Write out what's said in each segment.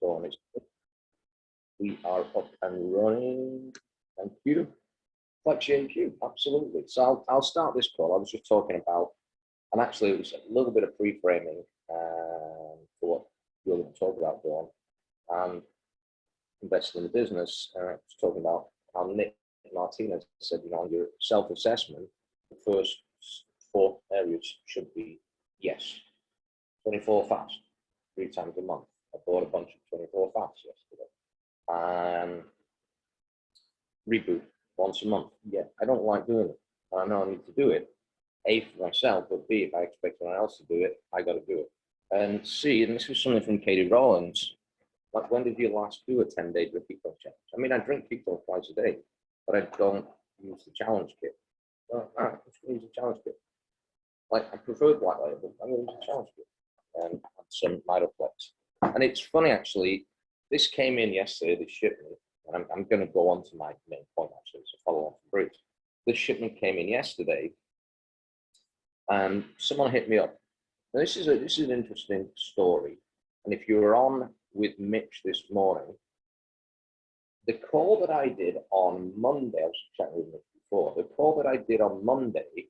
Dawn, we are up and running. Thank you. Flex JQ, absolutely. So I'll start this call. I was just talking about, and actually it was a little bit of pre-framing for what you're going to talk about, Dawn, and investing in the business. I was talking about how Nick Martinez said, on your self-assessment, the first 4 areas should be yes. 24 fast, 3 times a month. I bought a bunch of 24 fasts yesterday. Reboot once a month. Yeah, I don't like doing it. I know I need to do it. A, for myself, but B, if I expect someone else to do it, I got to do it. And C, and this was something from Katie Rollins, like, when did you last do a 10-day drip keto challenge? I mean, I drink keto twice a day, but I don't use the challenge kit. So, I'm just going to use the challenge kit. Like, I prefer black label, I'm going to use the challenge kit. And some Mitoflex. And it's funny, actually, this came in yesterday, this shipment, and I'm going to go on to my main point, actually, so follow on from Bruce. This shipment came in yesterday, and someone hit me up. Now, this is an interesting story. And if you were on with Mitch this morning, the call that I did on Monday, I was chatting with Mitch before, the call that I did on Monday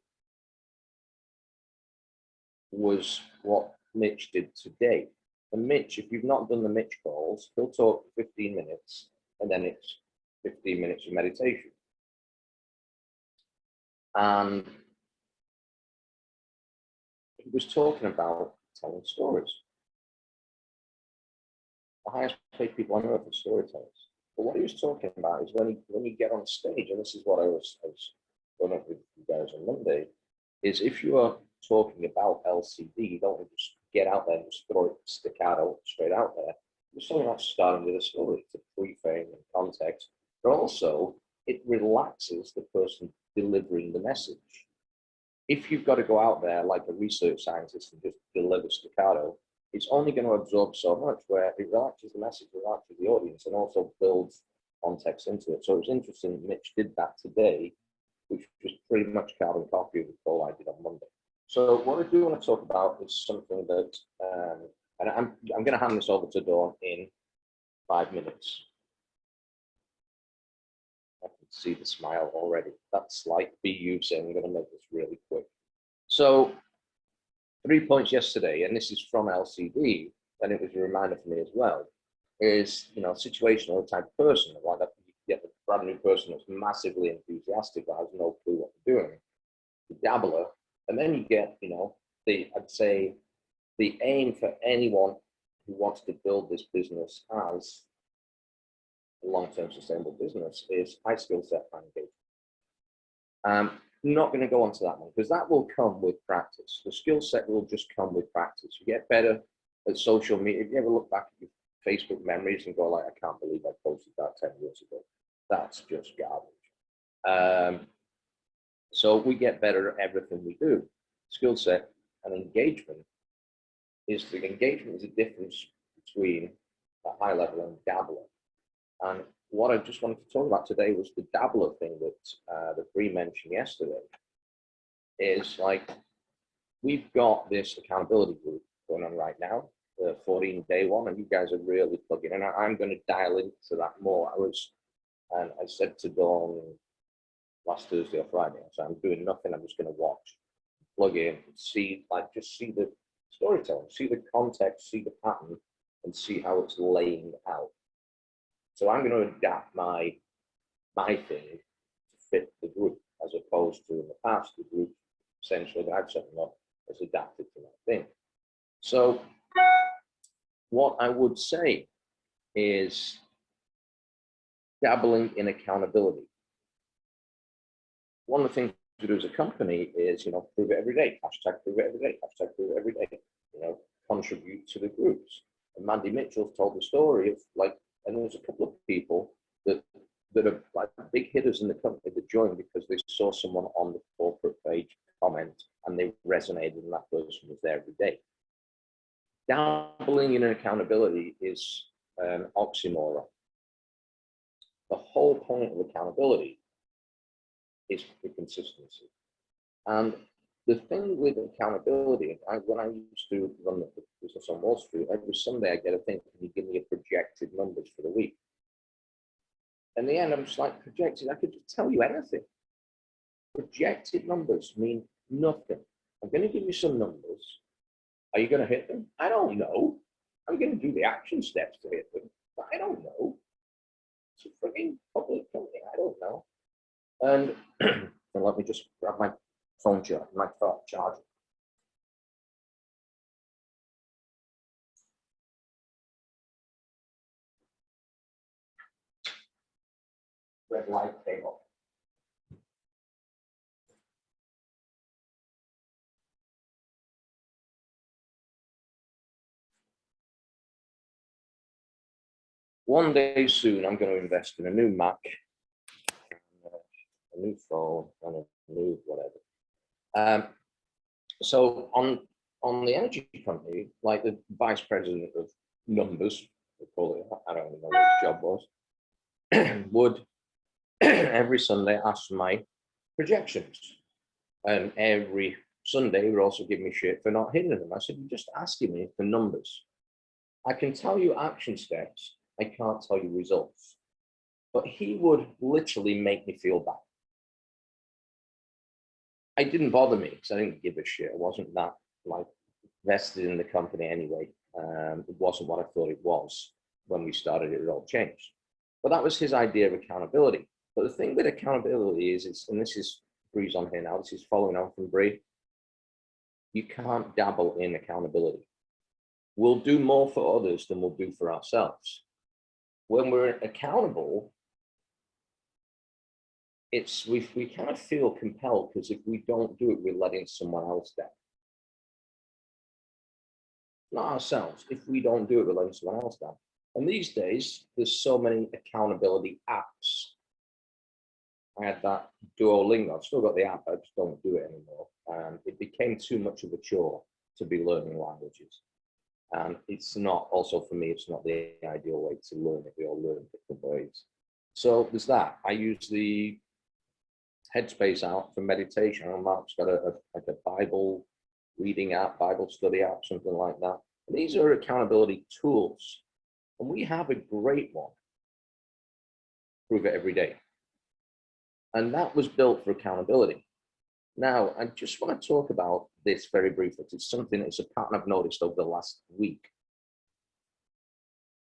was what Mitch did today. And Mitch, if you've not done the Mitch calls, he'll talk for 15 minutes, and then it's 15 minutes of meditation. And he was talking about telling stories. The highest paid people on earth are storytellers. But what he was talking about is when you get on stage, and this is what I was going up with you guys on Monday, is if you are talking about LCD, you don't just get out there and just throw it staccato straight out there. You're talking about starting with a story to pre-frame and context, but also it relaxes the person delivering the message. If you've got to go out there like a research scientist and just deliver staccato, it's only going to absorb so much, where it relaxes the message, relaxes the audience, and also builds context into it. So it was interesting Mitch did that today, which was pretty much carbon copy of the call I did on Monday. So what I do want to talk about is something that, and I'm going to hand this over to Dawn in 5 minutes. I can see the smile already. That's like BU saying I'm going to make this really quick. So 3 points yesterday, and this is from LCD, and it was a reminder for me as well, is, situational type of person, like that you get the brand new person that's massively enthusiastic but has no clue what they're doing, the dabbler, and then you get, I'd say the aim for anyone who wants to build this business as a long-term sustainable business is high skill set and engagement. I'm not going to go on to that one because that will come with practice. The skill set will just come with practice. You get better at social media. If you ever look back at your Facebook memories and go like, I can't believe I posted that 10 years ago. That's just garbage. So we get better at everything we do. Skill set and engagement is a difference between a high level and dabbler. And what I just wanted to talk about today was the dabbler thing that Bree mentioned yesterday. Is like, we've got this accountability group going on right now, the 14-day one, and you guys are really plugging in. I'm going to dial into that more. And I said to Dawn last Thursday or Friday, so I'm doing nothing. I'm just going to watch, plug in, see, just see the storytelling, see the context, see the pattern, and see how it's laying out. So I'm going to adapt my thing to fit the group, as opposed to in the past, the group essentially that I've set them up has adapted to my thing. So what I would say is dabbling in accountability. One of the things we do as a company is, prove it every day, hashtag prove it every day, hashtag prove it every day, contribute to the groups. And Mandy Mitchell's told the story of and there's a couple of people that are like big hitters in the company that joined because they saw someone on the corporate page comment and they resonated, and that person was there every day. Dabbling in accountability is an oxymoron. The whole point of accountability is the consistency. And the thing with accountability, when I used to run the business on Wall Street, every Sunday I get a thing, can you give me a projection numbers for the week. In the end, I'm just like, projected, I could just tell you anything. Projected numbers mean nothing. I'm going to give you some numbers. Are you going to hit them? I don't know. I'm going to do the action steps to hit them, but I don't know. It's a freaking public company. I don't know. And, and let me just grab my phone charger, my charger. Red light came up. One day soon, I'm going to invest in a new Mac, a new phone, and a new whatever. So on the energy company, like the vice president of numbers, they call it, I don't even know what his job was, would every Sunday ask for my projections. And every Sunday he would also give me shit for not hitting them. I said, you're just asking me for numbers. I can tell you action steps. I can't tell you results. But he would literally make me feel bad. It didn't bother me because I didn't give a shit. I wasn't that like vested in the company anyway. It wasn't what I thought it was when we started. It all changed. But that was his idea of accountability. But the thing with accountability is, and this is Bree's on here now. This is following on from Bree. You can't dabble in accountability. We'll do more for others than we'll do for ourselves. When we're accountable, we kind of feel compelled because if we don't do it, we're letting someone else down. Not ourselves. If we don't do it, we're letting someone else down. And these days, there's so many accountability apps. I had that Duolingo. I've still got the app, I just don't do it anymore. It became too much of a chore to be learning languages. And it's not, also for me, it's not the ideal way to learn it. We all learn different ways. So there's that. I use the Headspace app for meditation. Mark's got like a Bible reading app, Bible study app, something like that. And these are accountability tools. And we have a great one. Prove it every day. And that was built for accountability. Now, I just want to talk about this very briefly. It's something that's a pattern I've noticed over the last week.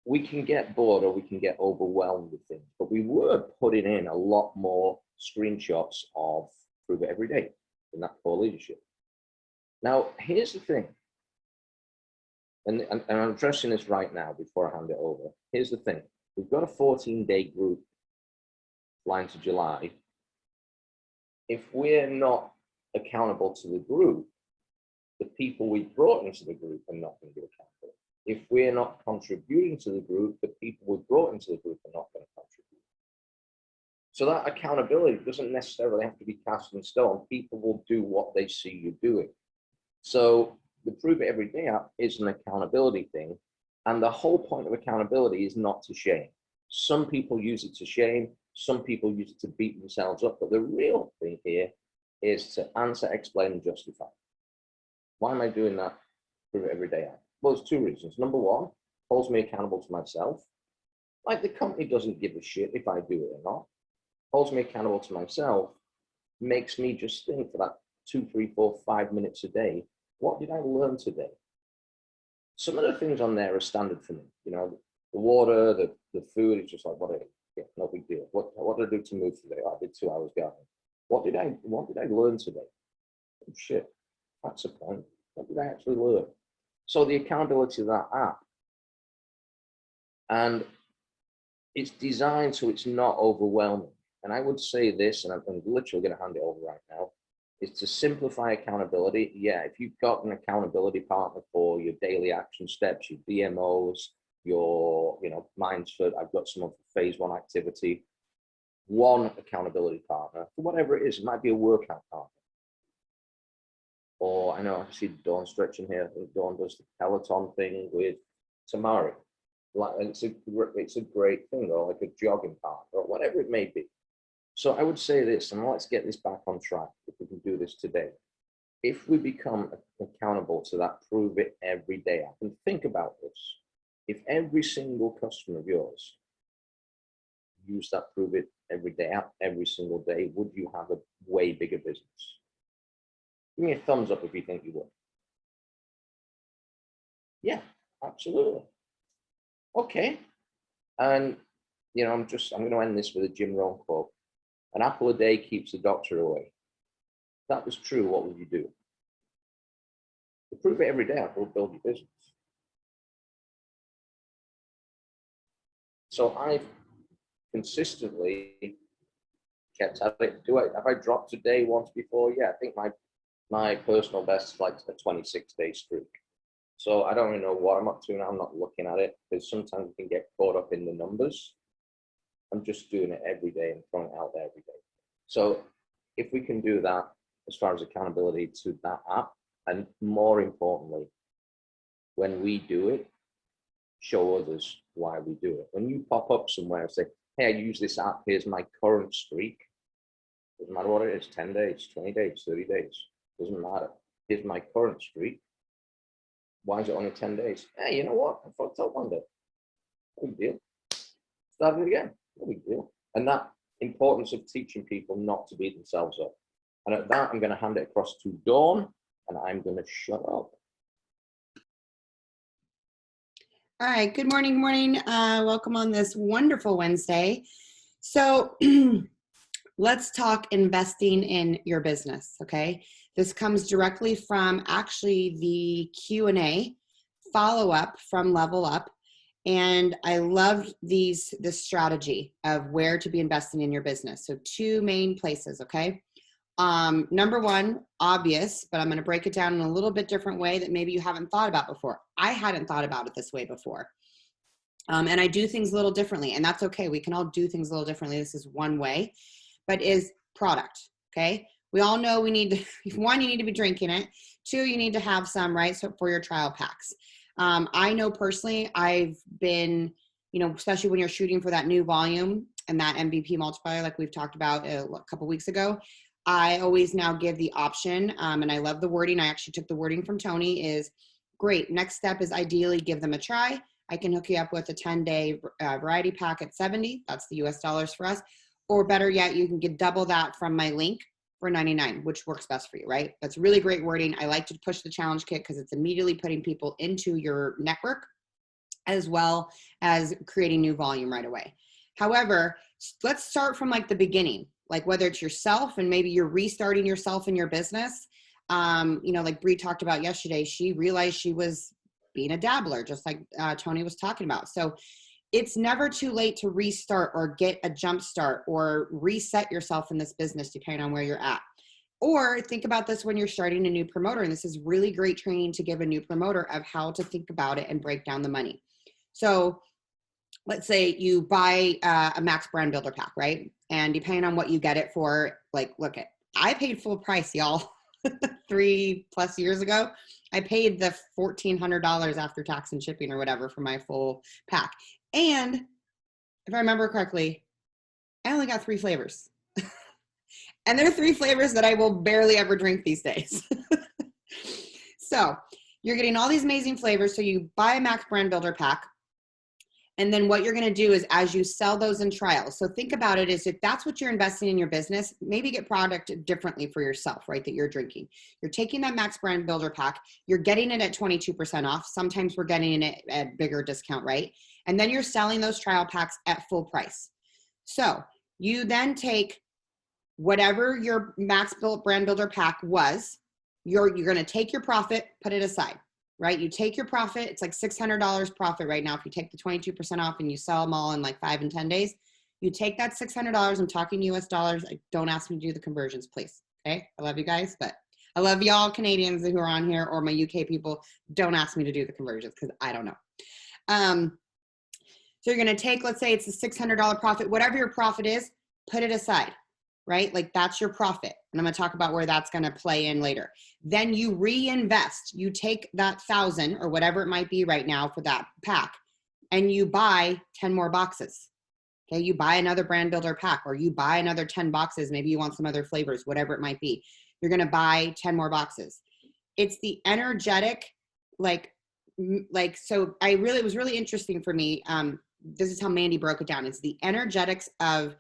We can get bored or we can get overwhelmed with things, but we were putting in a lot more screenshots of Prove It Every Day in that core leadership. Now, here's the thing, and I'm addressing this right now before I hand it over. Here's the thing. We've got a 14-day group flying to July. If we're not accountable to the group, the people we brought into the group are not going to be accountable. If we're not contributing to the group, the people we brought into the group are not going to contribute. So that accountability doesn't necessarily have to be cast in stone. People will do what they see you doing. So the Prove It Every Day app is an accountability thing. And the whole point of accountability is not to shame. Some people use it to shame. Some people use it to beat themselves up. But the real thing here is to answer, explain, and justify. Why am I doing that Prove It Every Day app? Well, there's two reasons. Number one, holds me accountable to myself. Like the company doesn't give a shit if I do it or not. Holds me accountable to myself, makes me just think for that 2, 3, 4, 5 minutes a day. What did I learn today? Some of the things on there are standard for me. You know, the water, the food, it's just like, yeah, no big deal. What did I do to move today? Oh, I did 2 hours gardening. What did I learn today? Oh, shit, that's a point. What did I actually learn? So the accountability of that app, and it's designed so it's not overwhelming. And I would say this, and I'm literally going to hand it over right now, is to simplify accountability. Yeah, if you've got an accountability partner for your daily action steps, your DMOs, your, mine's for, I've got someone for phase 1 activity, one accountability partner for whatever it is. It might be a workout partner. Or I know I see Dawn stretching here. I think Dawn does the Peloton thing with Tamari. Like, it's a great thing, or like a jogging partner, or whatever it may be. So I would say this, and let's get this back on track if we can do this today. If we become accountable to that Prove It Every Day app, and think about this. If every single customer of yours used that Prove It every day out, every single day, would you have a way bigger business? Give me a thumbs up if you think you would. Yeah, absolutely. Okay. And, you know, I'm going to end this with a Jim Rohn quote. An apple a day keeps the doctor away. If that was true, what would you do? To prove it every day, I will build your business. So I've consistently kept at it. Have I dropped a day once before? Yeah, I think my personal best is like a 26-day streak. So I don't really know what I'm up to now. I'm not looking at it because sometimes you can get caught up in the numbers. I'm just doing it every day and throwing it out there every day. So if we can do that as far as accountability to that app, and more importantly, when we do it, show others why we do it. When you pop up somewhere and say, hey, I use this app, here's my current streak. Doesn't matter what it is, 10 days, 20 days, 30 days, doesn't matter. Here's my current streak. Why is it only 10 days? Hey, you know what? I fucked up one day. No big deal. Start it again. No big deal. And that importance of teaching people not to beat themselves up. And at that, I'm going to hand it across to Dawn, and I'm going to shut up. All right, good morning, welcome on this wonderful Wednesday. So let's talk investing in your business, okay? This comes directly from actually the Q&A follow-up from Level Up. And I love this strategy of where to be investing in your business. So two main places, okay? Number one, obvious, but I'm going to break it down in a little bit different way that maybe you haven't thought about before. I hadn't thought about it this way before. And I do things a little differently, and that's okay. We can all do things a little differently. This is one way, but is product, okay? We all know we need to, one, you need to be drinking it. Two, you need to have some, right? So for your trial packs. I know personally, I've been, you know, especially when you're shooting for that new volume and that MVP multiplier, like we've talked about a couple weeks ago, I always now give the option, and I love the wording. I actually took the wording from Tony, is great. Next step is ideally give them a try. I can hook you up with a 10-day variety pack at 70. That's the US dollars for us. Or better yet, you can get double that from my link for 99, which works best for you, right? That's really great wording. I like to push the challenge kit because it's immediately putting people into your network as well as creating new volume right away. However, let's start from like the beginning, like whether it's yourself and maybe you're restarting yourself in your business. You know, like Bree talked about yesterday, she realized she was being a dabbler, just like Tony was talking about. So it's never too late to restart or get a jump start or reset yourself in this business, depending on where you're at. Or think about this when you're starting a new promoter. And this is really great training to give a new promoter of how to think about it and break down the money. So let's say you buy a Max Brand Builder pack, right? And depending on what you get it for, like, look at, I paid full price, y'all, 3+ years ago. I paid the $1,400 after tax and shipping or whatever for my full pack. And if I remember correctly, I only got 3 flavors. And there are 3 flavors that I will barely ever drink these days. So you're getting all these amazing flavors. So you buy a Max Brand Builder pack. And then what you're going to do is as you sell those in trials. So think about it as if that's what you're investing in your business, maybe get product differently for yourself, right? That you're drinking. You're taking that Max Brand Builder pack. You're getting it at 22% off. Sometimes we're getting it at bigger discount, right? And then you're selling those trial packs at full price. So you then take whatever your Max Brand Builder pack was, you're going to take your profit, put it aside. Right? You take your profit. It's like $600 profit right now. If you take the 22% off and you sell them all in like 5 and 10 days, you take that $600. I'm talking US dollars. Don't ask me to do the conversions, please. Okay. I love you guys, but I love y'all Canadians who are on here or my UK people. Don't ask me to do the conversions because I don't know. So you're going to take, let's say it's a $600 profit, whatever your profit is, put it aside. Right? Like that's your profit. And I'm going to talk about where that's going to play in later. Then you reinvest, you take that 1,000 or whatever it might be right now for that pack and you buy 10 more boxes. Okay. You buy another Brand Builder pack or you buy another 10 boxes. Maybe you want some other flavors, whatever it might be. You're going to buy 10 more boxes. It's the energetic, like like, so it was really interesting for me. This is how Mandy broke it down. It's the energetics of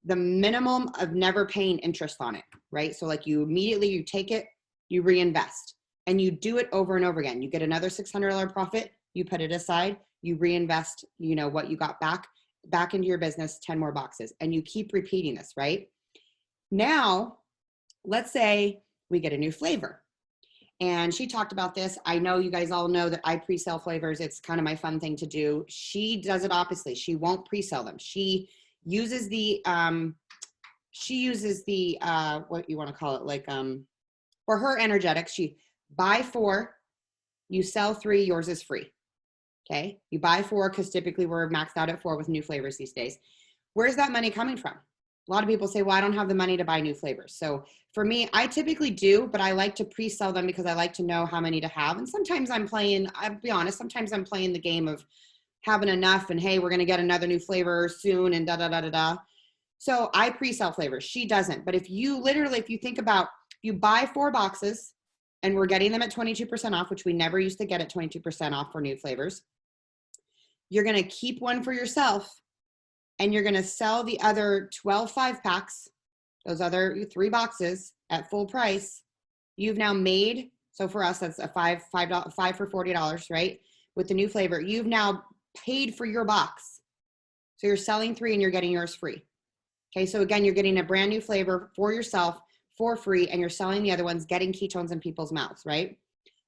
the minimum of never paying interest on it, right? So like you immediately, you take it, you reinvest, and you do it over and over again. You get another $600 profit, you put it aside, you reinvest, you know, what you got back into your business, 10 more boxes, and you keep repeating this, right? Now, let's say we get a new flavor. And she talked about this. I know you guys all know that I pre-sell flavors. It's kind of my fun thing to do. She does it oppositely. She won't pre-sell them. She uses the what you want to call it, like for her energetics, she buy 4, you sell 3, yours is free. Okay, you buy 4 because typically we're maxed out at 4 with new flavors these days. Where's that money coming from? A lot of people say, well, I don't have the money to buy new flavors. So for me, I typically do, but I like to pre-sell them because I like to know how many to have. And sometimes I'm playing, I'll be honest, sometimes I'm playing the game of having enough and hey, we're going to get another new flavor soon and da, da, da, da, da. So I pre-sell flavors. She doesn't. But if you literally, if you think about, you buy 4 boxes and we're getting them at 22% off, which we never used to get at 22% off for new flavors. You're going to keep one for yourself and you're going to sell the other 12 5-packs, those other 3 boxes at full price. You've now made, so for us, that's a five for $40, right? With the new flavor, you've now paid for your box. So you're selling 3 and you're getting yours free. Okay, so again, you're getting a brand new flavor for yourself for free and you're selling the other ones, getting ketones in people's mouths, right?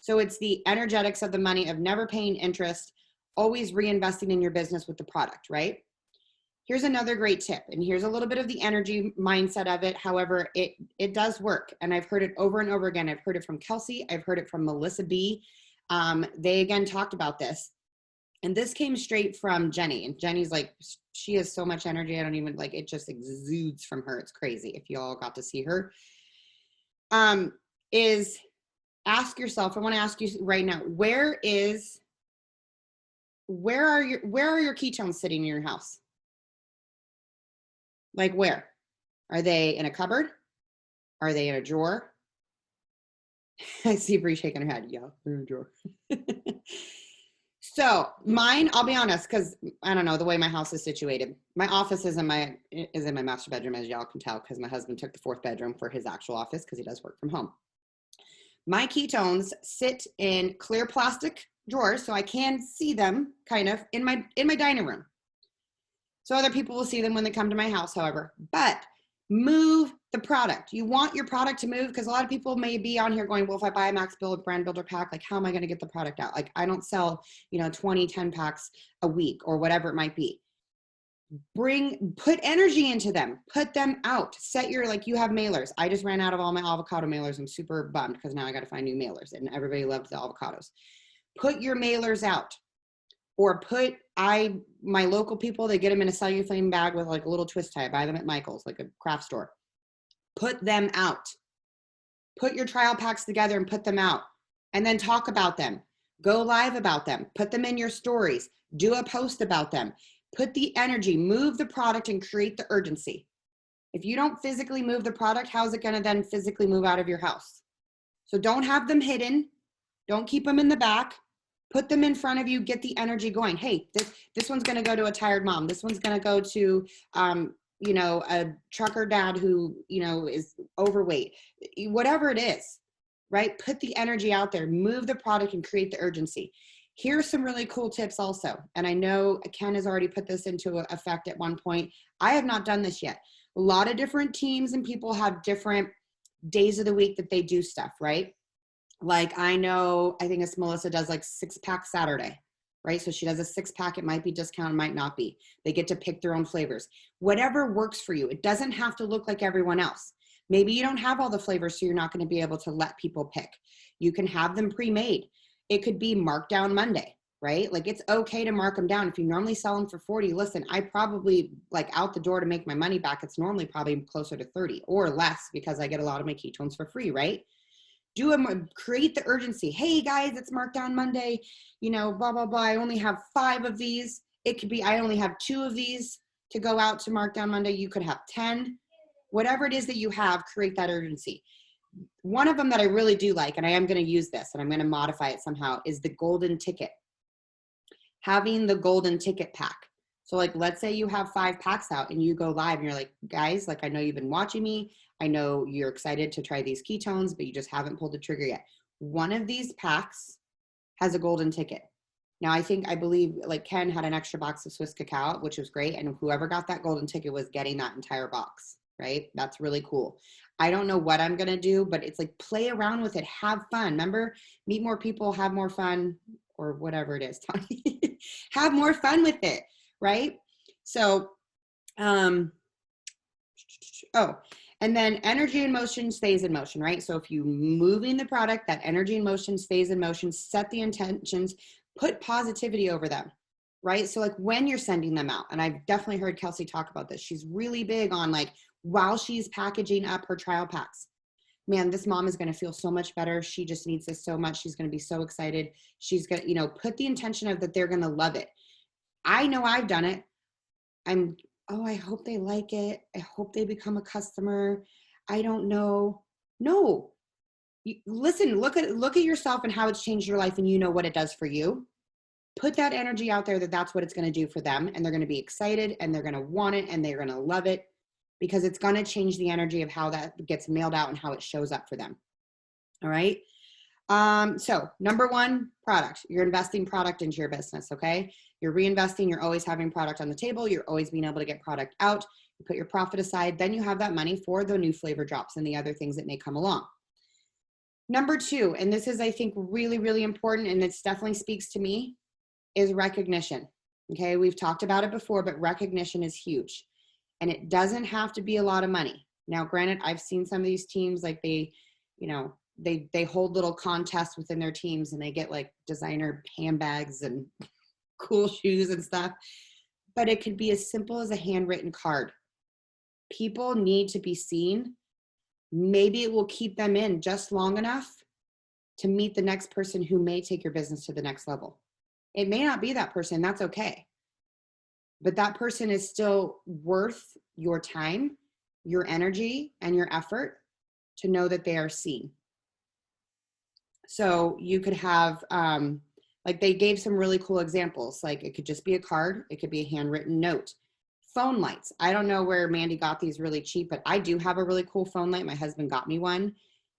So it's the energetics of the money of never paying interest, always reinvesting in your business with the product, right? Here's another great tip, and here's a little bit of the energy mindset of it. However, it does work, and I've heard it over and over again. I've heard it from Kelsey. I've heard it from Melissa B. They again talked about this, and this came straight from Jenny. And Jenny's like, she has so much energy. I don't even like it. Just exudes from her. It's crazy. If you all got to see her, is ask yourself. I want to ask you right now. Where are your ketones sitting in your house? Like where? Are they in a cupboard? Are they in a drawer? I see Bree shaking her head. Yeah, they're in a drawer. So mine, I'll be honest, because I don't know the way my house is situated. My office is in my master bedroom, as y'all can tell, because my husband took the 4th bedroom for his actual office because he does work from home. My ketones sit in clear plastic drawers, so I can see them kind of in my dining room. So other people will see them when they come to my house, however, but move the product. You want your product to move because a lot of people may be on here going, well, if I buy a Max Build brand builder pack, like how am I going to get the product out? Like I don't sell, 20, 10 packs a week or whatever it might be. Put energy into them, put them out, you have mailers. I just ran out of all my avocado mailers. I'm super bummed because now I got to find new mailers and everybody loves the avocados. Put your mailers out. Or my local people, they get them in a cellophane bag with like a little twist tie. I buy them at Michael's, like a craft store. Put them out. Put your trial packs together and put them out. And then talk about them. Go live about them. Put them in your stories. Do a post about them. Put the energy, move the product and create the urgency. If you don't physically move the product, how's it going to then physically move out of your house? So don't have them hidden. Don't keep them in the back. Put them in front of you, get the energy going. Hey, this one's going to go to a tired mom. This one's going to go to, a trucker dad who, is overweight, whatever it is, right? Put the energy out there, move the product and create the urgency. Here's some really cool tips also. And I know Ken has already put this into effect at one point. I have not done this yet. A lot of different teams and people have different days of the week that they do stuff, right? Like I think it's Melissa does like 6-pack Saturday, right? So she does a 6-pack. It might be discounted, might not be. They get to pick their own flavors. Whatever works for you. It doesn't have to look like everyone else. Maybe you don't have all the flavors, so you're not going to be able to let people pick. You can have them pre-made. It could be Markdown Monday, right? Like it's okay to mark them down. If you normally sell them for 40, listen, I probably like out the door to make my money back. It's normally probably closer to 30 or less because I get a lot of my ketones for free, right? Create the urgency. Hey guys, it's Markdown Monday, blah, blah, blah. I only have 5 of these. It could be, I only have 2 of these to go out to Markdown Monday. You could have 10, whatever it is that you have, create that urgency. One of them that I really do like, and I am going to use this and I'm going to modify it somehow, is the golden ticket. having the golden ticket pack. So like, let's say you have 5 packs out and you go live and you're like, guys, like, I know you've been watching me. I know you're excited to try these ketones, but you just haven't pulled the trigger yet. One of these packs has a golden ticket. Now, I believe like Ken had an extra box of Swiss cacao, which was great. And whoever got that golden ticket was getting that entire box, right? That's really cool. I don't know what I'm going to do, but it's like, play around with it. Have fun. Remember, meet more people, have more fun, or whatever it is, Tony. Have more fun with it, right? So, oh, and then energy and motion stays in motion, right? So if you moving the product, that energy and motion stays in motion. Set the intentions, put positivity over them, right? So like when you're sending them out, and I've definitely heard Kelsey talk about this, she's really big on like, while she's packaging up her trial packs, man, this mom is going to feel so much better. She just needs this so much. She's going to be so excited. She's going to, you know, put the intention of that they're going to love it. I know I've done it. I hope they like it. I hope they become a customer. I don't know. No, listen, look at yourself and how it's changed your life, and you know what it does for you. Put that energy out there that that's what it's going to do for them, and they're going to be excited and they're going to want it and they're going to love it, because it's going to change the energy of how that gets mailed out and how it shows up for them. All right. So number 1, product. You're investing product into your business. Okay. You're reinvesting. You're always having product on the table. You're always being able to get product out. You put your profit aside. Then you have that money for the new flavor drops and the other things that may come along. Number 2, and this is, I think, really, really important, and it definitely speaks to me, is recognition. Okay. We've talked about it before, but recognition is huge. And it doesn't have to be a lot of money. Now, granted, I've seen some of these teams, like they hold little contests within their teams and they get like designer handbags and cool shoes and stuff. But it could be as simple as a handwritten card. People need to be seen. Maybe it will keep them in just long enough to meet the next person who may take your business to the next level. It may not be that person. That's okay. But that person is still worth your time, your energy, and your effort to know that they are seen. So you could have, like they gave some really cool examples. Like it could just be a card. It could be a handwritten note. Phone lights. I don't know where Mandy got these really cheap, but I do have a really cool phone light. My husband got me one.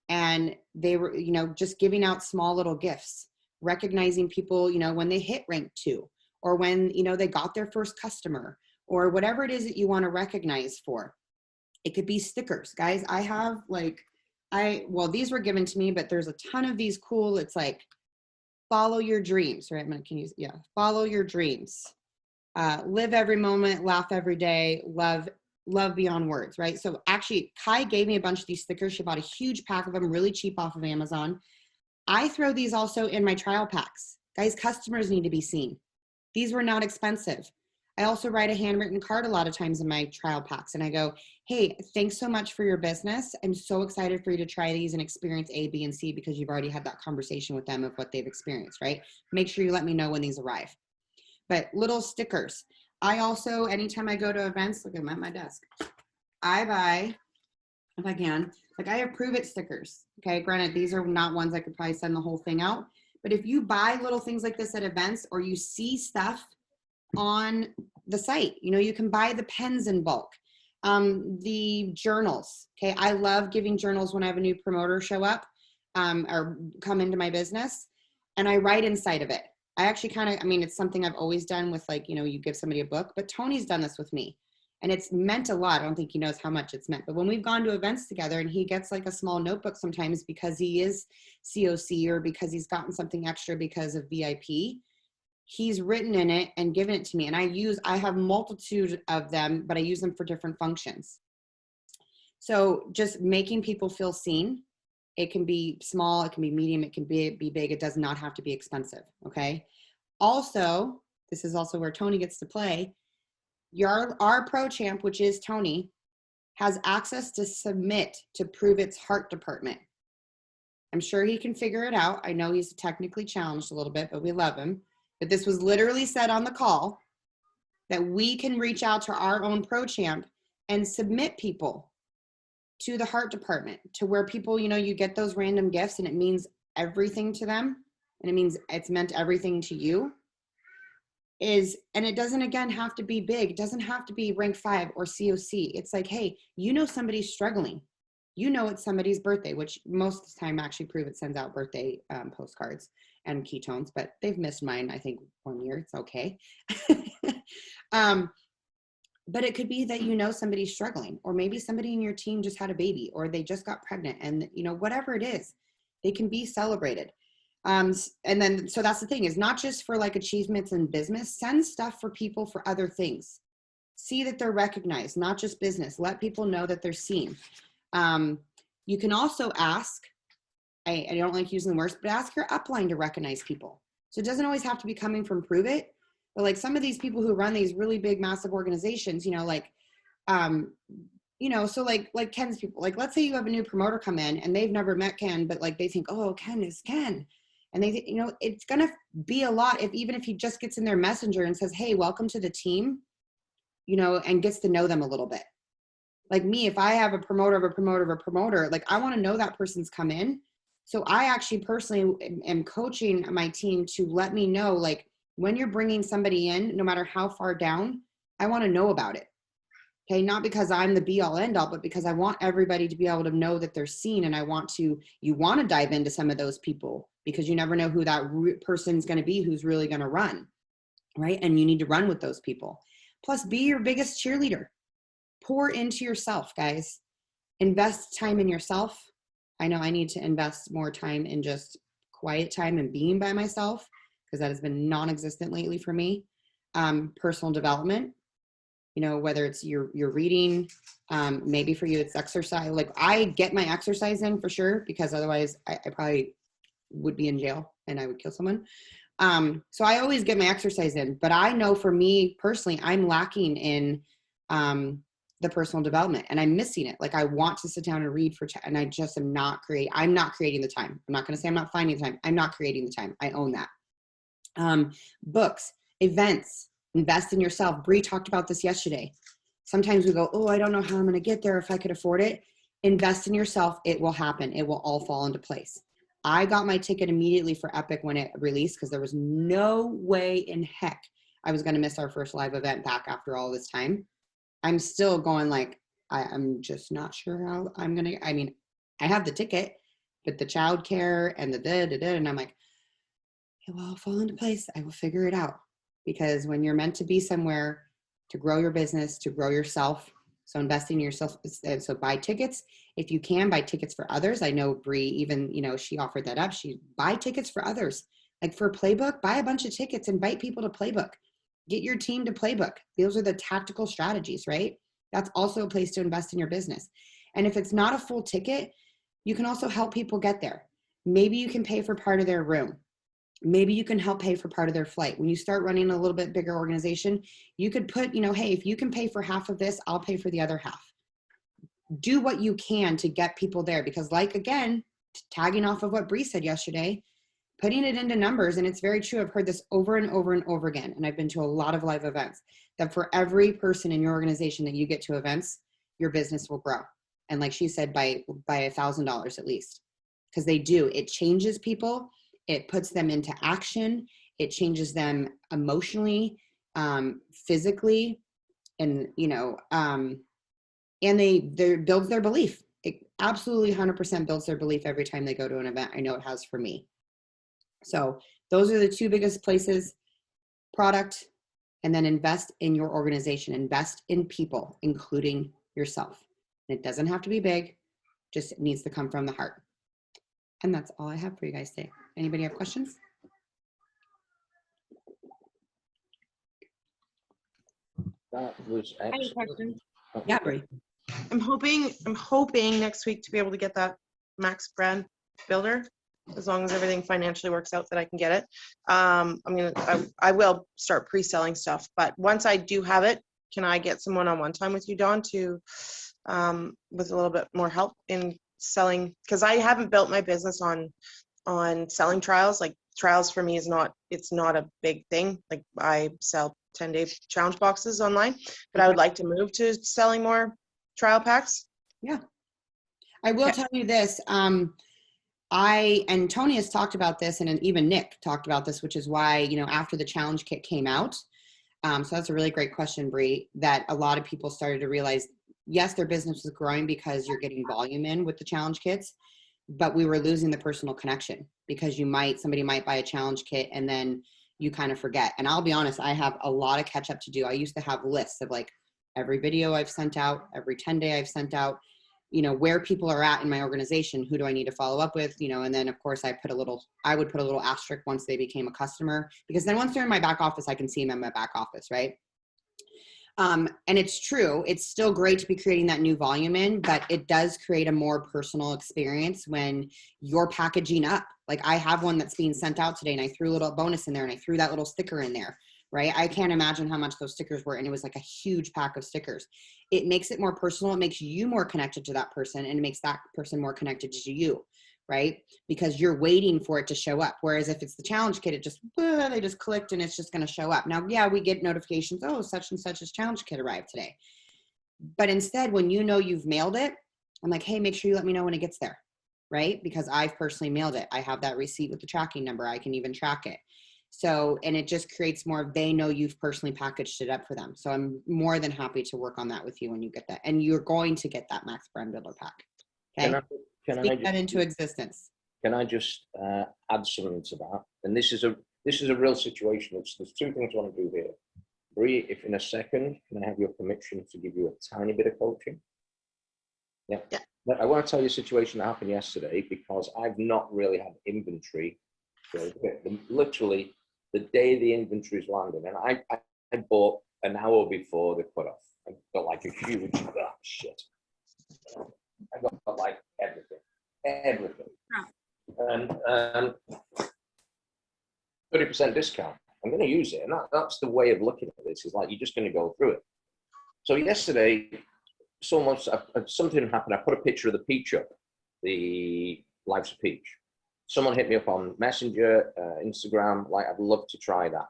And they were, just giving out small little gifts, recognizing people, when they hit rank 2. Or when, they got their first customer, or whatever it is that you want to recognize for. It could be stickers. Guys, I have these were given to me, but there's a ton of these cool, it's like, follow your dreams, right? Follow your dreams. Live every moment, laugh every day, love beyond words, right? So actually, Kai gave me a bunch of these stickers. She bought a huge pack of them, really cheap off of Amazon. I throw these also in my trial packs. Guys, customers need to be seen. These were not expensive. I also write a handwritten card a lot of times in my trial packs, and I go, hey, thanks so much for your business. I'm so excited for you to try these and experience A, B, and C, because you've already had that conversation with them of what they've experienced, right? Make sure you let me know when these arrive. But little stickers. I also, anytime I go to events, look, I'm at my desk. I buy, if I can, like I have Prove It stickers. Okay, granted, these are not ones I could probably send the whole thing out. But if you buy little things like this at events, or you see stuff on the site, you can buy the pens in bulk, the journals. Okay, I love giving journals when I have a new promoter show up or come into my business, and I write inside of it. I actually it's something I've always done with, like, you give somebody a book, but Tony's done this with me. And it's meant a lot. I don't think he knows how much it's meant. But when we've gone to events together and he gets like a small notebook sometimes because he is COC or because he's gotten something extra because of VIP, he's written in it and given it to me. And I have multitude of them, but I use them for different functions. So just making people feel seen. It can be small, it can be medium, it can be big. It does not have to be expensive, okay? Also, this is also where Tony gets to play. Our pro champ, which is Tony, has access to submit to Prove It's heart department. I'm sure he can figure it out. I know he's technically challenged a little bit, but we love him. But this was literally said on the call that we can reach out to our own pro champ and submit people to the heart department, to where people, you get those random gifts and it means everything to them. And it means it's meant everything to you. is, and it doesn't again have to be big. It doesn't have to be rank 5 or COC. It's like, hey, you know somebody's struggling. You know it's somebody's birthday, which most of the time actually Prove It sends out birthday postcards and ketones, but they've missed mine, I think, 1 year. It's okay. But it could be that you know somebody's struggling, or maybe somebody in your team just had a baby, or they just got pregnant, and you know, whatever it is, they can be celebrated. And then, so that's the thing, is not just for like achievements in business, send stuff for people for other things. See that they're recognized, not just business. Let people know that they're seen. You can also ask, I don't like using the words, but ask your upline to recognize people. So it doesn't always have to be coming from Prove It, but like some of these people who run these really big, massive organizations, you know, like, you know, so like Ken's people, like, let's say you have a new promoter come in and they've never met Ken, but like they think, oh, Ken is Ken. And they, you know, it's going to be a lot if, even if he just gets in their messenger and says, hey, welcome to the team, you know, and gets to know them a little bit. Like me, if I have a promoter of a promoter of a promoter, like I want to know that person's come in. So I actually personally am coaching my team to let me know, like, when you're bringing somebody in, no matter how far down, I want to know about it. Okay. Not because I'm the be all end all, but because I want everybody to be able to know that they're seen. And you want to dive into some of those people, because you never know who that person's going to be, who's really going to run. Right. And you need to run with those people. Plus, be your biggest cheerleader. Pour into yourself, guys. Invest time in yourself. I know I need to invest more time in just quiet time and being by myself, because that has been non-existent lately for me. Personal development, you know, whether it's your reading, maybe for you it's exercise. Like I get my exercise in for sure, because otherwise I probably would be in jail and I would kill someone. So I always get my exercise in, but I know for me personally, I'm lacking in the personal development, and I'm missing it. Like I want to sit down and read and I just I'm not creating the time. I'm not going to say I'm not finding the time. I'm not creating the time. I own that. Books, events, invest in yourself. Bree talked about this yesterday. Sometimes we go, oh, I don't know how I'm going to get there if I could afford it. Invest in yourself. It will happen. It will all fall into place. I got my ticket immediately for Epic when it released, because there was no way in heck I was going to miss our first live event back after all this time. I'm still going like, I'm just not sure how I'm going to, I mean, I have the ticket, but the childcare and and I'm like, it will all fall into place. I will figure it out. Because when you're meant to be somewhere to grow your business, to grow yourself, so investing in yourself, so buy tickets. If you can, buy tickets for others. I know Bree even, you know, she offered that up. She buy tickets for others. Like for Playbook, buy a bunch of tickets, invite people to Playbook. Get your team to Playbook. Those are the tactical strategies, right? That's also a place to invest in your business. And if it's not a full ticket, you can also help people get there. Maybe you can pay for part of their room. Maybe you can help pay for part of their flight. When you start running a little bit bigger organization, you could put, you know, hey, if you can pay for half of this, I'll pay for the other half. Do what you can to get people there, because like, again, tagging off of what Bree said yesterday, putting it into numbers, and it's very true. I've heard this over and over and over again, and I've been to a lot of live events, that for every person in your organization that you get to events, your business will grow. And like she said, by $1,000 at least, because they do. It changes people. It puts them into action. It changes them emotionally, physically, and, you know, and they builds their belief. It absolutely 100% builds their belief every time they go to an event. I know it has for me. So those are the two biggest places: product, and then invest in your organization, invest in people, including yourself. And it doesn't have to be big, just it needs to come from the heart. And that's all I have for you guys today. Anybody have questions? That was I have a excellent. question. Yeah, Bree. I'm hoping next week to be able to get that Max brand builder, as long as everything financially works out that I can get it. I will start pre-selling stuff, but once I do have it, can I get some one-on-one time with you, Dawn, to with a little bit more help in selling? Because I haven't built my business on selling trials. Like trials for me it's not a big thing. Like I sell 10-day challenge boxes online, but I would like to move to selling more trial packs. Yeah. I will tell you this. and Tony has talked about this, and even Nick talked about this, which is why, you know, after the challenge kit came out, so that's a really great question, Bree, that a lot of people started to realize, yes, their business was growing because you're getting volume in with the challenge kits, but we were losing the personal connection because somebody might buy a challenge kit and then you kind of forget. And I'll be honest, I have a lot of catch up to do. I used to have lists of like every video I've sent out, every 10-day I've sent out, you know, where people are at in my organization, who do I need to follow up with, you know, and then of course I would put a little asterisk once they became a customer, because then once they're in my back office, I can see them in my back office, right? And it's true, it's still great to be creating that new volume in, but it does create a more personal experience when you're packaging up. Like I have one that's being sent out today and I threw a little bonus in there and I threw that little sticker in there, right? I can't imagine how much those stickers were. And it was like a huge pack of stickers. It makes it more personal. It makes you more connected to that person and it makes that person more connected to you, right? Because you're waiting for it to show up. Whereas if it's the challenge kit, they just clicked and it's just going to show up. Now, yeah, we get notifications. Oh, such and such's challenge kit arrived today. But instead, when you know you've mailed it, I'm like, hey, make sure you let me know when it gets there, right? Because I've personally mailed it. I have that receipt with the tracking number. I can even track it. So, and it just creates more, they know you've personally packaged it up for them. So I'm more than happy to work on that with you when you get that. And you're going to get that Max Brand Builder pack. Okay. Speak that into existence. Can I just add something to that? And this is a real situation. There's two things I want to do here. Bree, if in a second, can I have your permission to give you a tiny bit of coaching? Yeah. But I want to tell you a situation that happened yesterday because I've not really had inventory. So literally the day the inventory's landed, and I bought an hour before the cutoff. I got like a huge shit. I got like everything. And 30% discount. I'm going to use it, and that's the way of looking at this. Is like you're just going to go through it. So yesterday, something happened. I put a picture of the peach up, the Life's a Peach. Someone hit me up on Messenger, Instagram, like I'd love to try that.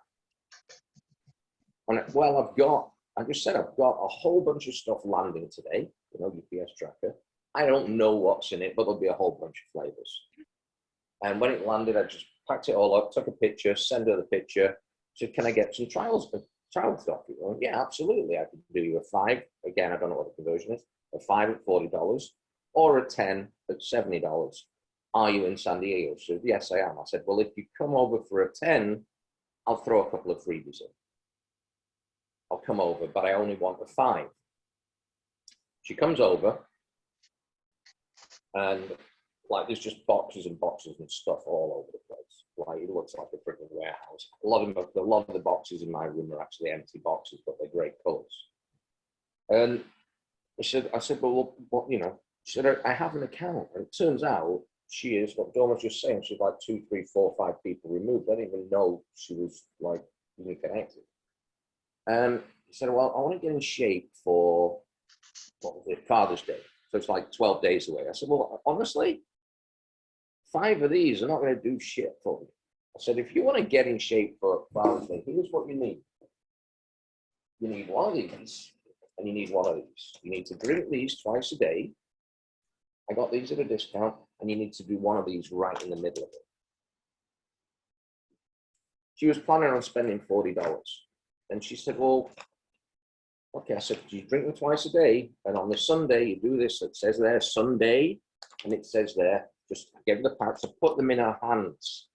And well, I've got a whole bunch of stuff landing today, you know, UPS tracker. I don't know what's in it, but there'll be a whole bunch of flavors. And when it landed, I just packed it all up, took a picture, sent her the picture. Said, can I get some trial stuff? You know, yeah, absolutely. I could do you a 5. Again, I don't know what the conversion is. A 5 at $40 or a 10 at $70. Are you in San Diego? She said, yes, I am. I said, well, if you come over for a 10, I'll throw a couple of freebies in. I'll come over, but I only want a 5. She comes over, and like there's just boxes and boxes and stuff all over the place. Like it looks like a freaking warehouse. A lot of the boxes in my room are actually empty boxes, but they're great colors. And I said, well, what, you know, she said, I have an account, and it turns out she is what Dawn was just saying. She's like 2, 3, 4, 5 people removed. I didn't even know she was like even connected. And he said, well, I want to get in shape for what was it, Father's Day. So it's like 12 days away. I said, well, honestly, 5 of these are not going to do shit for me. I said, if you want to get in shape for Father's Day, here's what you need. You need one of these, and you need one of these. You need to drink these twice a day. I got these at a discount, and you need to do one of these right in the middle of it. She was planning on spending $40. And she said, well, okay. I said, you drink them twice a day, and on the Sunday, you do this. It says there, Sunday, and it says there, just give the packs to put them in her hands.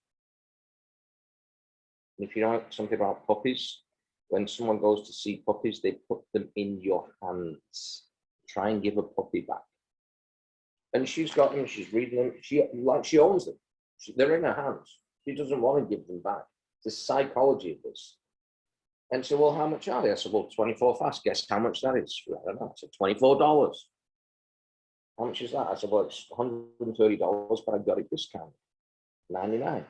And if you know something about puppies, when someone goes to see puppies, they put them in your hands. Try and give a puppy back. And she's got them, she's reading them, she owns them. They're in her hands. She doesn't want to give them back. It's the psychology of this. And so, well, how much are they? I said, well, 24 fast. Guess how much that is? I don't know. I said, $24. How much is that? I said, well, it's $130, but I got it discounted, $99.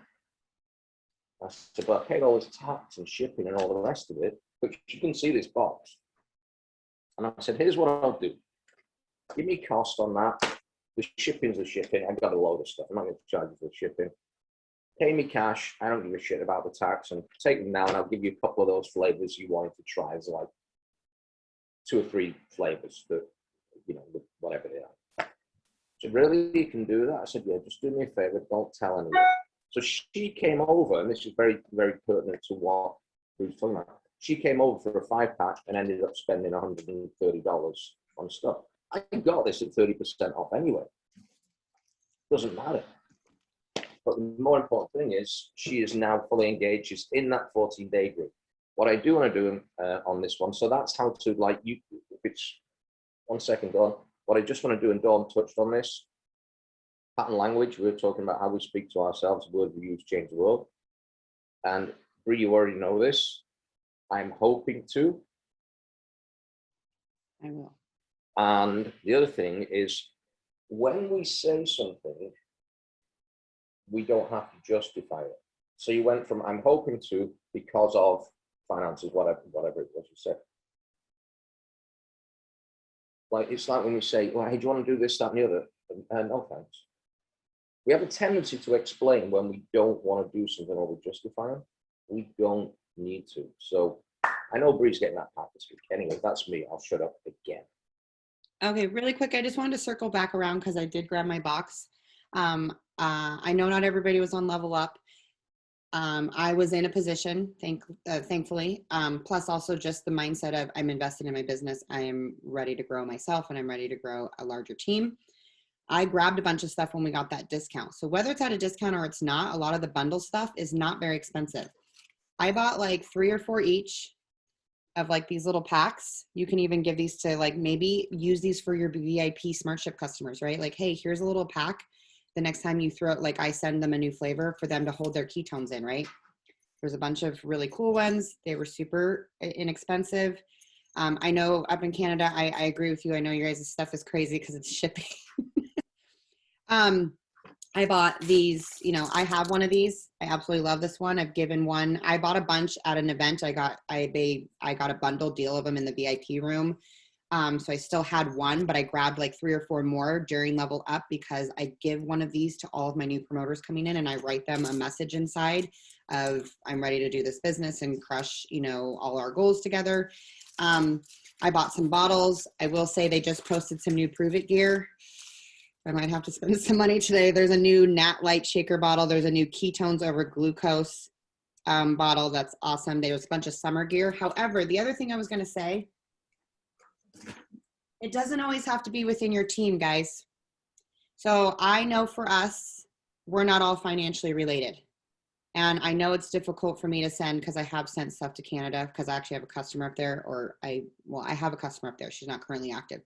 I said, but I paid all this tax and shipping and all the rest of it, but you can see this box. And I said, here's what I'll do. Give me cost on that. The shipping's the shipping. I got a load of stuff. I'm not going to charge you for the shipping. Pay me cash. I don't give a shit about the tax, and take them now, and I'll give you a couple of those flavors you wanted to try. There's like 2 or 3 flavors that, you know, whatever they are. She said, really, you can do that? I said, yeah, just do me a favor, don't tell anyone. So she came over, and this is very, very pertinent to what we were talking about. She came over for a 5-pack and ended up spending $130 on stuff. I got this at 30% off anyway. Doesn't matter. But the more important thing is she is now fully engaged. She's in that 14-day group. What I do want to do on this one, so that's how to, like, you, it's 1 second, Dawn. What I just want to do, and Dawn touched on this, pattern language. We were talking about how we speak to ourselves, the word we use change the world. And Bree, you already know this. I'm hoping to. I will. And the other thing is, when we say something, we don't have to justify it. So you went from I'm hoping to because of finances, whatever it was you said. Like, it's like when we say, well, hey, do you want to do this, that, and the other? No, thanks. We have a tendency to explain when we don't want to do something or we justify it. We don't need to. So I know Bree's getting that part this week. Anyway, that's me. I'll shut up again. Okay, really quick. I just wanted to circle back around because I did grab my box. I know not everybody was on Level Up. I was in a position, thankfully, plus also just the mindset of I'm invested in my business. I am ready to grow myself and I'm ready to grow a larger team. I grabbed a bunch of stuff when we got that discount. So whether it's at a discount or it's not, a lot of the bundle stuff is not very expensive. I bought like 3 or 4 each of like these little packs. You can even give these to, like, maybe use these for your VIP SmartShip customers, right? Like, hey, here's a little pack. The next time you throw it, like, I send them a new flavor for them to hold their ketones in, right? There's a bunch of really cool ones. They were super inexpensive. I know up in Canada, I agree with you. I know your guys' stuff is crazy because it's shipping. I bought these, you know, I have one of these. I absolutely love this one. I've given one. I bought a bunch at an event. I got a bundle deal of them in the VIP room. So I still had one, but I grabbed like 3 or 4 more during Level Up because I give one of these to all of my new promoters coming in, and I write them a message inside of I'm ready to do this business and crush, you know, all our goals together. I bought some bottles. I will say they just posted some new Prove It gear. I might have to spend some money today. There's a new Nat Light shaker bottle. There's a new ketones over glucose bottle. That's awesome. There's a bunch of summer gear. However, the other thing I was going to say, it doesn't always have to be within your team, guys. So I know for us, we're not all financially related. And I know it's difficult for me to send because I have sent stuff to Canada because I actually have a customer up there, or I have a customer up there. She's not currently active.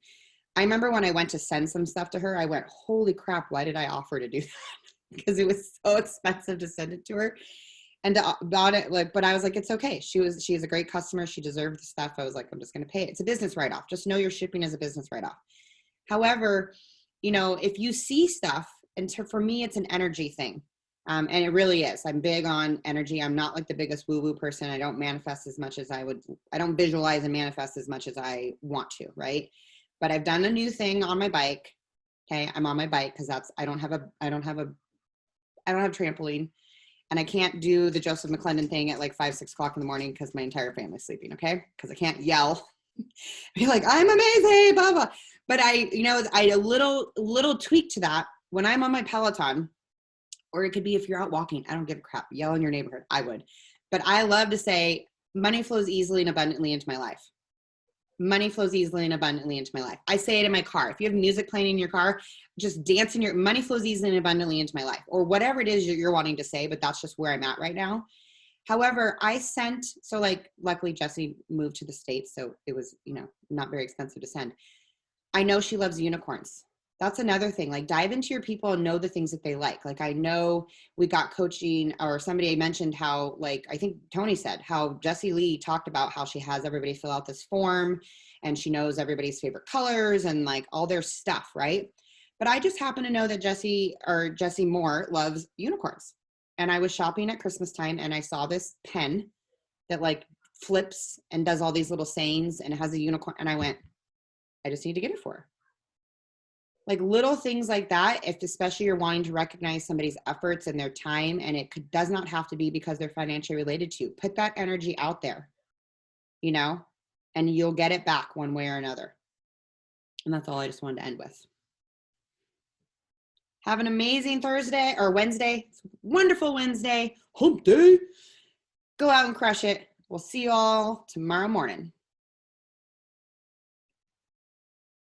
I remember when I went to send some stuff to her, I went, holy crap, why did I offer to do that? Because it was so expensive to send it to her. And about it, like, but I was like, it's okay. She is a great customer. She deserved the stuff. I was like, I'm just going to pay it. It's a business write-off. Just know your shipping is a business write-off. However, you know, if you see stuff, and for me, it's an energy thing. And it really is. I'm big on energy. I'm not like the biggest woo-woo person. I don't manifest as much as I don't visualize and manifest as much as I want to, right? But I've done a new thing on my bike. Okay, I'm on my bike because I don't have a trampoline, and I can't do the Joseph McClendon thing at like 5, 6 o'clock in the morning because my entire family's sleeping. Okay, because I can't yell, be like I'm amazing, blah blah. But I a little tweak to that when I'm on my Peloton, or it could be if you're out walking. I don't give a crap. Yell in your neighborhood. I would, but I love to say money flows easily and abundantly into my life. Money flows easily and abundantly into my life. I say it in my car. If you have music playing in your car, just dance in your money flows easily and abundantly into my life, or whatever it is you're wanting to say, but that's just where I'm at right now. However, so like, luckily Jessie moved to the States, so it was, you know, not very expensive to send. I know she loves unicorns. That's another thing. Like, dive into your people and know the things that they like. Like, I know we got coaching, or somebody mentioned how, like, I think Tony said how Jessie Lee talked about how she has everybody fill out this form and she knows everybody's favorite colors and like all their stuff, right? But I just happen to know that Jessie Moore loves unicorns. And I was shopping at Christmas time and I saw this pen that like flips and does all these little sayings and it has a unicorn. And I went, I just need to get it for her. Like little things like that, if especially you're wanting to recognize somebody's efforts and their time, and does not have to be because they're financially related to you. Put that energy out there, you know, and you'll get it back one way or another. And that's all I just wanted to end with. Have an amazing Thursday or Wednesday. Wonderful Wednesday. Hump day. Go out and crush it. We'll see you all tomorrow morning.